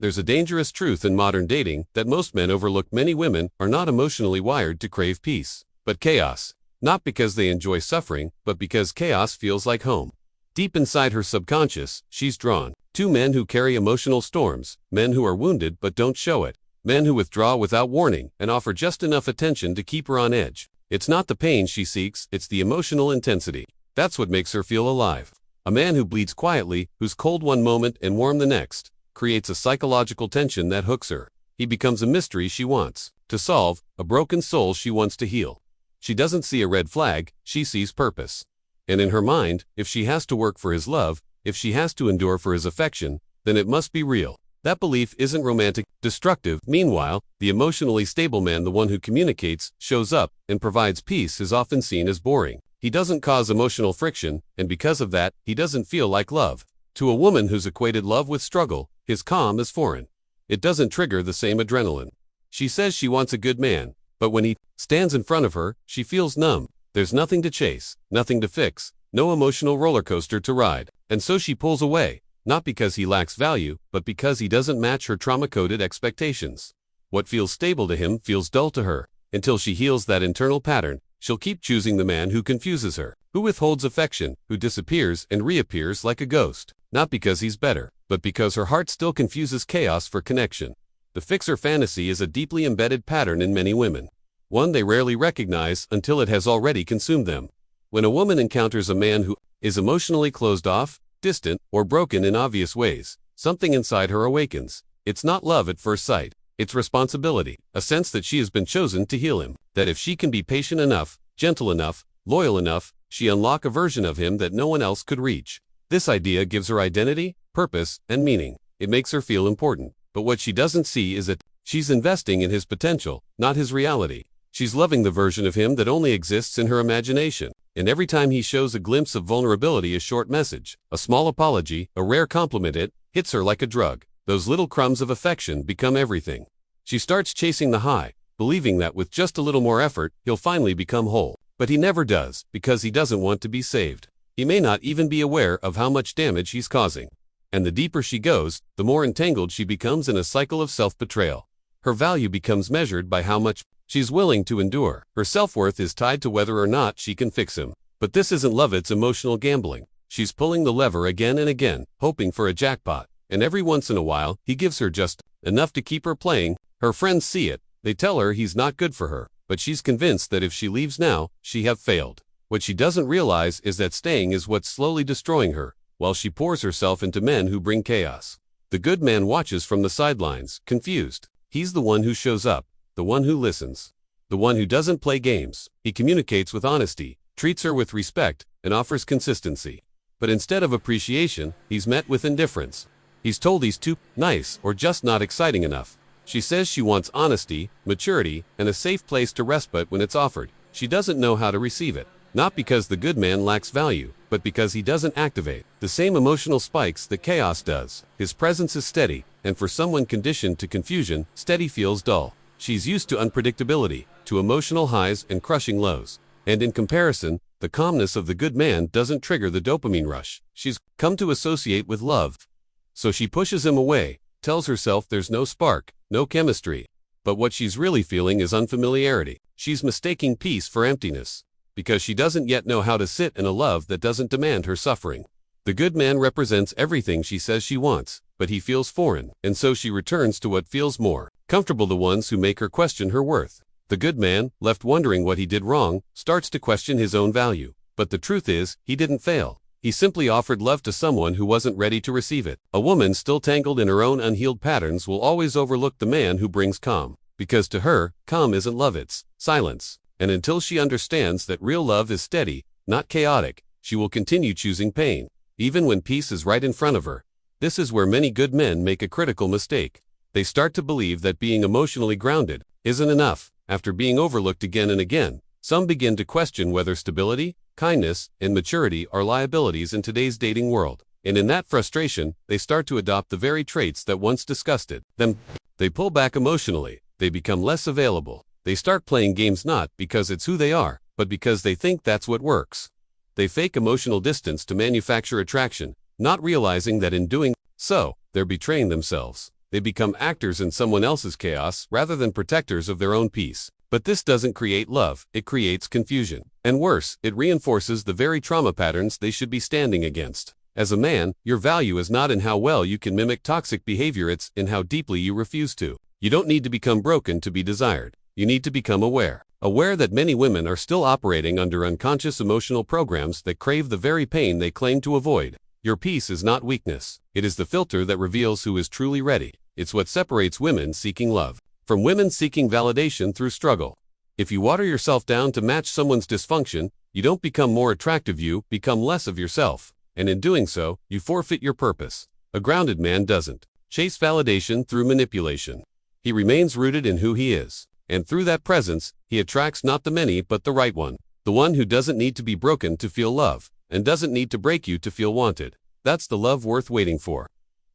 There's a dangerous truth in modern dating that most men overlook. Many women are not emotionally wired to crave peace, but chaos. Not because they enjoy suffering, but because chaos feels like home. Deep inside her subconscious, she's drawn to men who carry emotional storms, men who are wounded but don't show it, men who withdraw without warning and offer just enough attention to keep her on edge. It's not the pain she seeks, it's the emotional intensity. That's what makes her feel alive. A man who bleeds quietly, who's cold one moment and warm the next, creates a psychological tension that hooks her. He becomes a mystery she wants to solve, a broken soul she wants to heal. She doesn't see a red flag, she sees purpose. And in her mind, if she has to work for his love, if she has to endure for his affection, then it must be real. That belief isn't romantic, destructive. Meanwhile, the emotionally stable man, the one who communicates, shows up, and provides peace, is often seen as boring. He doesn't cause emotional friction, and because of that, he doesn't feel like love. To a woman who's equated love with struggle, his calm is foreign. It doesn't trigger the same adrenaline. She says she wants a good man, but when he stands in front of her, she feels numb. There's nothing to chase, nothing to fix, no emotional roller coaster to ride. And so she pulls away, not because he lacks value, but because he doesn't match her trauma-coded expectations. What feels stable to him feels dull to her. Until she heals that internal pattern, she'll keep choosing the man who confuses her, who withholds affection, who disappears and reappears like a ghost. Not because he's better, but because her heart still confuses chaos for connection. The fixer fantasy is a deeply embedded pattern in many women, one they rarely recognize until it has already consumed them. When a woman encounters a man who is emotionally closed off, distant, or broken in obvious ways, something inside her awakens. It's not love at first sight, it's responsibility, a sense that she has been chosen to heal him, that if she can be patient enough, gentle enough, loyal enough, she unlock a version of him that no one else could reach. This idea gives her identity, purpose, and meaning. It makes her feel important. But what she doesn't see is that she's investing in his potential, not his reality. She's loving the version of him that only exists in her imagination. And every time he shows a glimpse of vulnerability, a short message, a small apology, a rare compliment, it hits her like a drug. Those little crumbs of affection become everything. She starts chasing the high, believing that with just a little more effort, he'll finally become whole. But he never does, because he doesn't want to be saved. He may not even be aware of how much damage he's causing. And the deeper she goes, the more entangled she becomes in a cycle of self-betrayal. Her value becomes measured by how much she's willing to endure. Her self-worth is tied to whether or not she can fix him. But this isn't love, it's emotional gambling. She's pulling the lever again and again, hoping for a jackpot. And every once in a while, he gives her just enough to keep her playing. Her friends see it. They tell her he's not good for her. But she's convinced that if she leaves now, she have failed. What she doesn't realize is that staying is what's slowly destroying her, while she pours herself into men who bring chaos. The good man watches from the sidelines, confused. He's the one who shows up, the one who listens, the one who doesn't play games. He communicates with honesty, treats her with respect, and offers consistency. But instead of appreciation, he's met with indifference. He's told he's too nice or just not exciting enough. She says she wants honesty, maturity, and a safe place to rest, but when it's offered, she doesn't know how to receive it. Not because the good man lacks value, but because he doesn't activate the same emotional spikes that chaos does. His presence is steady, and for someone conditioned to confusion, steady feels dull. She's used to unpredictability, to emotional highs and crushing lows. And in comparison, the calmness of the good man doesn't trigger the dopamine rush she's come to associate with love. So she pushes him away, tells herself there's no spark, no chemistry. But what she's really feeling is unfamiliarity. She's mistaking peace for emptiness, because she doesn't yet know how to sit in a love that doesn't demand her suffering. The good man represents everything she says she wants, but he feels foreign, and so she returns to what feels more comfortable, the ones who make her question her worth. The good man, left wondering what he did wrong, starts to question his own value. But the truth is, he didn't fail. He simply offered love to someone who wasn't ready to receive it. A woman still tangled in her own unhealed patterns will always overlook the man who brings calm, because to her, calm isn't love, it's silence. And until she understands that real love is steady, not chaotic, she will continue choosing pain, even when peace is right in front of her. This is where many good men make a critical mistake. They start to believe that being emotionally grounded isn't enough. After being overlooked again and again, some begin to question whether stability, kindness, and maturity are liabilities in today's dating world. And in that frustration, they start to adopt the very traits that once disgusted them. They pull back emotionally. They become less available. They start playing games not because it's who they are, but because they think that's what works. They fake emotional distance to manufacture attraction, not realizing that in doing so, they're betraying themselves. They become actors in someone else's chaos rather than protectors of their own peace. But this doesn't create love, it creates confusion. And worse, it reinforces the very trauma patterns they should be standing against. As a man, your value is not in how well you can mimic toxic behavior, it's in how deeply you refuse to. You don't need to become broken to be desired. You need to become aware. Aware that many women are still operating under unconscious emotional programs that crave the very pain they claim to avoid. Your peace is not weakness. It is the filter that reveals who is truly ready. It's what separates women seeking love from women seeking validation through struggle. If you water yourself down to match someone's dysfunction, you don't become more attractive, you become less of yourself. And in doing so, you forfeit your purpose. A grounded man doesn't chase validation through manipulation. He remains rooted in who he is. And through that presence, he attracts not the many but the right one. The one who doesn't need to be broken to feel love, and doesn't need to break you to feel wanted. That's the love worth waiting for.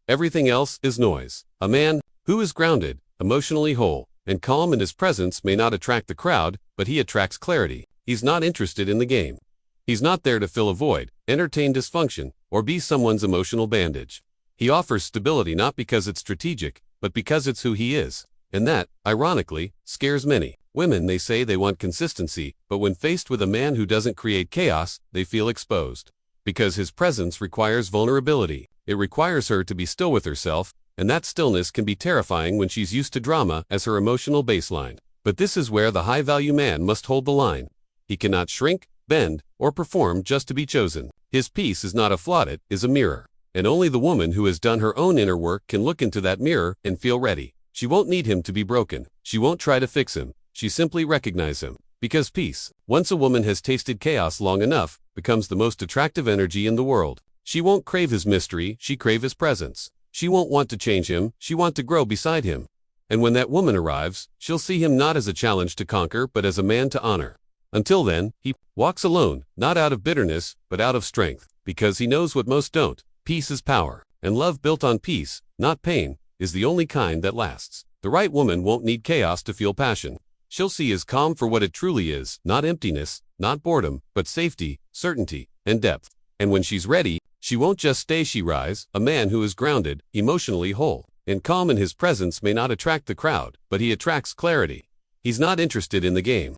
Everything else is noise. A man who is grounded, emotionally whole, and calm in his presence may not attract the crowd, but he attracts clarity. He's not interested in the game. He's not there to fill a void, entertain dysfunction, or be someone's emotional bandage. He offers stability not because it's strategic, but because it's who he is. And that, ironically, scares many. Women, they say they want consistency, but when faced with a man who doesn't create chaos, they feel exposed. Because his presence requires vulnerability. It requires her to be still with herself, and that stillness can be terrifying when she's used to drama as her emotional baseline. But this is where the high-value man must hold the line. He cannot shrink, bend, or perform just to be chosen. His peace is not a flaw, it is a mirror. And only the woman who has done her own inner work can look into that mirror and feel ready. She won't need him to be broken. She won't try to fix him. She simply recognizes him. Because peace, once a woman has tasted chaos long enough, becomes the most attractive energy in the world. She won't crave his mystery, she crave his presence. She won't want to change him, she wants to grow beside him. And when that woman arrives, she'll see him not as a challenge to conquer but as a man to honor. Until then, he walks alone, not out of bitterness, but out of strength, because he knows what most don't. Peace is power, and love built on peace, not pain, is the only kind that lasts. The right woman won't need chaos to feel passion. She'll see his calm for what it truly is, not emptiness, not boredom, but safety, certainty, and depth. And when she's ready, she won't just stay, she rise. A man who is grounded, emotionally whole, and calm in his presence may not attract the crowd, but he attracts clarity. He's not interested in the game.